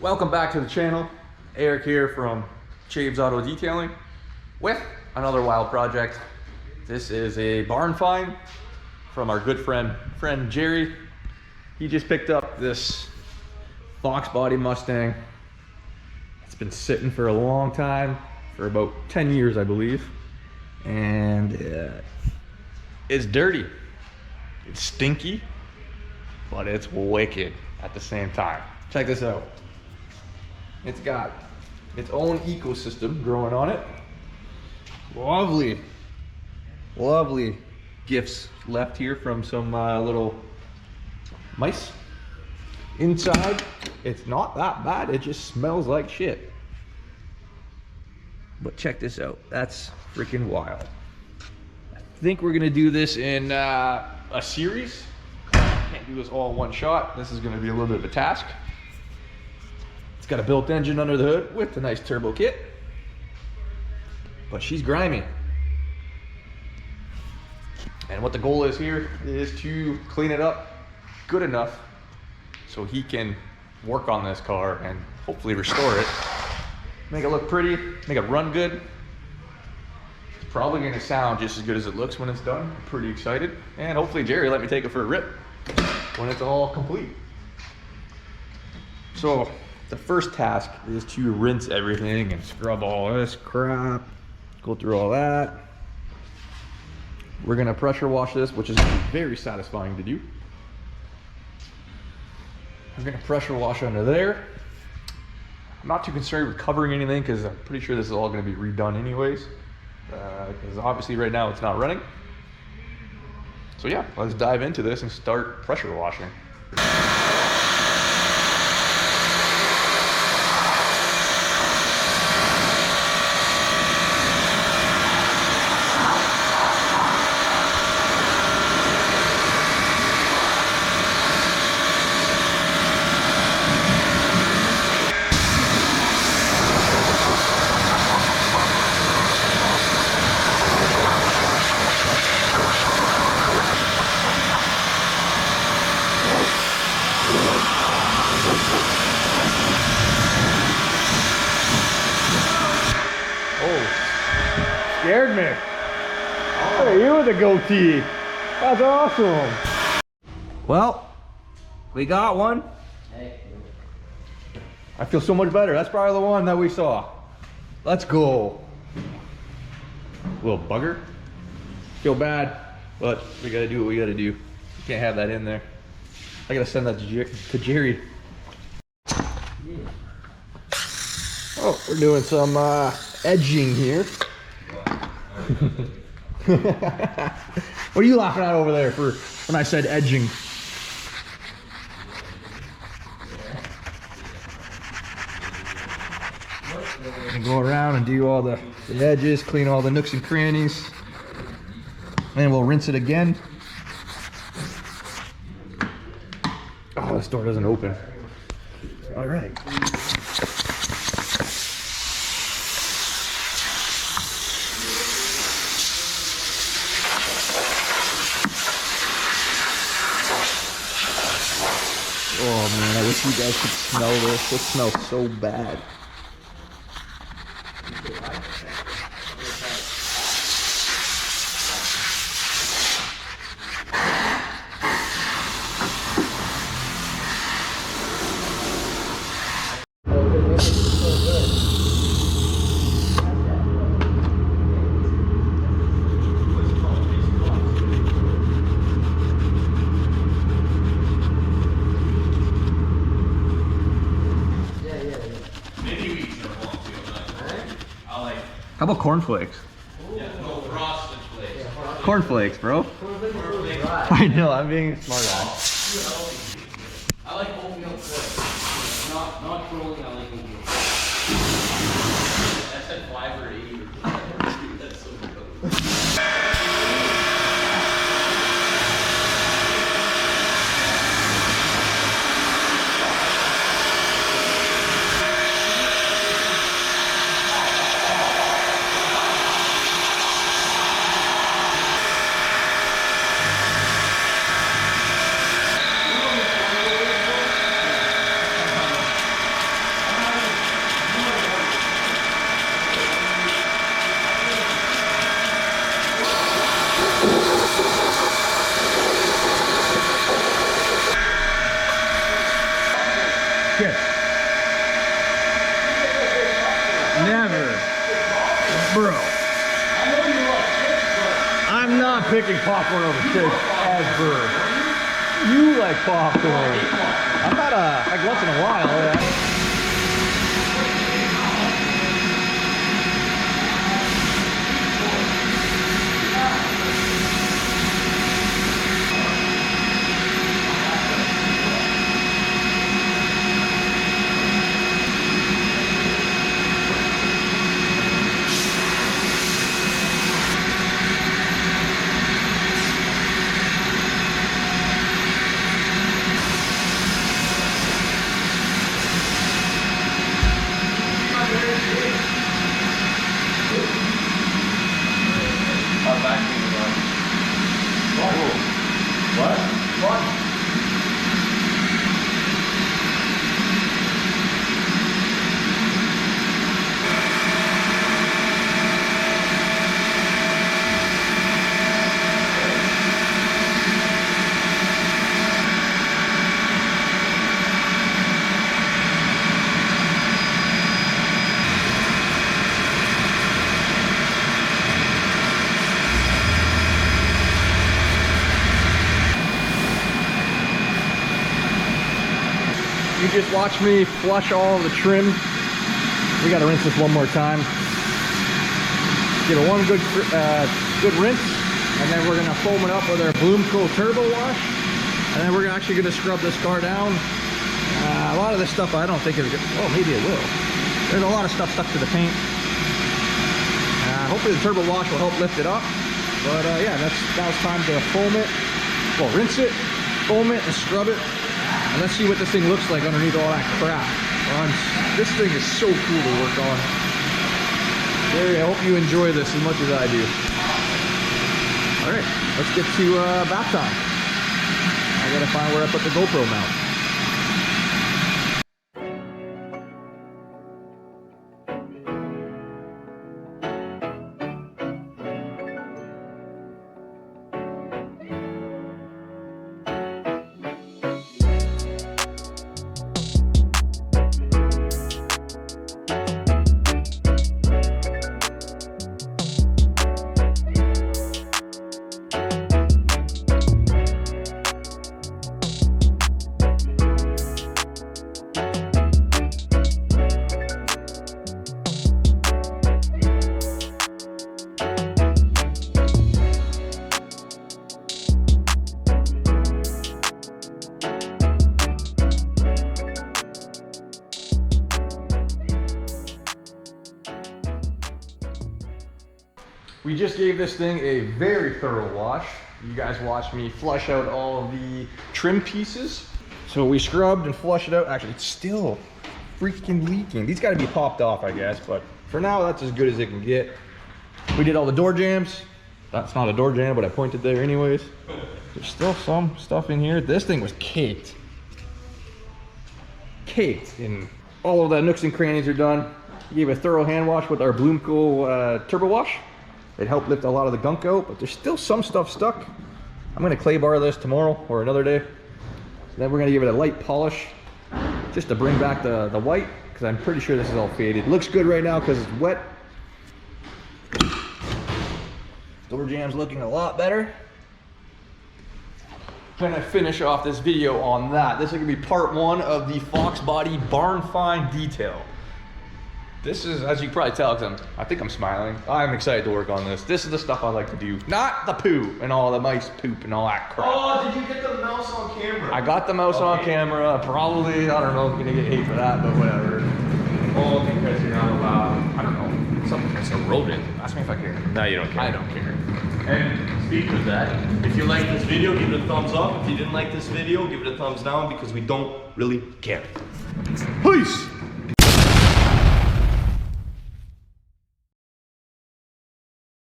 Welcome back to the channel. Eric here from Chaves Auto Detailing with another wild project. This is a barn find from our good friend Gerry. He just picked up this Foxbody Mustang. It's been sitting for a long time, for about 10 years I believe, and it's dirty, it's stinky, but it's wicked at the same time. Check this out. It's got its own ecosystem growing on it. Lovely gifts left here from some little mice. Inside, it's not that bad, it just smells like shit. But check this out, that's freaking wild. I think we're gonna do this in a series. Can't do this all in one shot. This is gonna be a little bit of a task. It's got a built engine under the hood with a nice turbo kit, but she's grimy. And what the goal is here is to clean it up good enough so he can work on this car and hopefully restore it, make it look pretty, make it run good. It's probably gonna sound just as good as it looks when it's done. I'm pretty excited. And hopefully Gerry let me take it for a rip when it's all complete. So the first task is to rinse everything and scrub all this crap, go through all that. We're gonna pressure wash this, which is gonna be very satisfying to do. We're gonna pressure wash under there. I'm not too concerned with covering anything because I'm pretty sure this is all gonna be redone anyways. Because obviously right now it's not running. So yeah, let's dive into this and start pressure washing. Scared me. Hey, you with the goatee. That's awesome. Well, we got one. I feel so much better. That's probably the one that we saw. Let's go. Little bugger. Feel bad, but we gotta do what we gotta do. You can't have that in there. I gotta send that to Gerry. Oh, we're doing some edging here. What are you laughing at over there for when I said edging? And go around and do all the edges, clean all the nooks and crannies, and we'll rinse it again. Oh, this door doesn't open. All right. Oh man, I wish you guys could smell this. It smells so bad. How about cornflakes? Yeah, no, frosted flakes. Cornflakes, bro. I know, I'm being a smart ass. I like oatmeal flakes. Not trolling, I like oatmeal flakes. I said 5 or 8 or 5. That's so good. picking popcorn over steak ever. You like popcorn. I'm not like once in a while. Yeah. You just watch me flush all of the trim. We gotta rinse this one more time. Give it one good rinse, and then we're gonna foam it up with our Bloomco turbo wash, and then we're actually gonna scrub this car down. A lot of this stuff I don't think is good. Oh, maybe it will. There's a lot of stuff stuck to the paint. Hopefully the turbo wash will help lift it up. But yeah, now it's time to foam it. Well, rinse it, foam it, and scrub it. And let's see what this thing looks like underneath all that crap. This thing is so cool to work on. Gerry, I hope you enjoy this as much as I do. All right, let's get to bath time. I gotta find where I put the GoPro mount. We just gave this thing a very thorough wash. You guys watched me flush out all of the trim pieces. So we scrubbed and flushed it out. Actually, it's still freaking leaking. These gotta be popped off, I guess, but for now, that's as good as it can get. We did all the door jams. That's not a door jam, but I pointed there anyways. There's still some stuff in here. This thing was caked. Caked, and all of the nooks and crannies are done. Gave a thorough hand wash with our Bloomco turbo wash. It helped lift a lot of the gunk out, but there's still some stuff stuck. I'm gonna clay bar this tomorrow or another day. Then we're gonna give it a light polish just to bring back the white, because I'm pretty sure this is all faded. It looks good right now because it's wet. Door jam's looking a lot better. Gonna finish off this video on that. This is gonna be part one of the Foxbody barn find detail. This is, as you can probably tell, because I think I'm smiling. I'm excited to work on this. This is the stuff I like to do. Not the poo and all the mice poop and all that crap. Oh, did you get the mouse on camera? I got the mouse on camera. Probably, I don't know, I'm gonna get hate for that, but whatever. Oh, because you're not allowed. I don't know. Something that's a rodent. Ask me if I care. No, you don't care. I don't care. And speaking of that, if you like this video, give it a thumbs up. If you didn't like this video, give it a thumbs down, because we don't really care. Peace!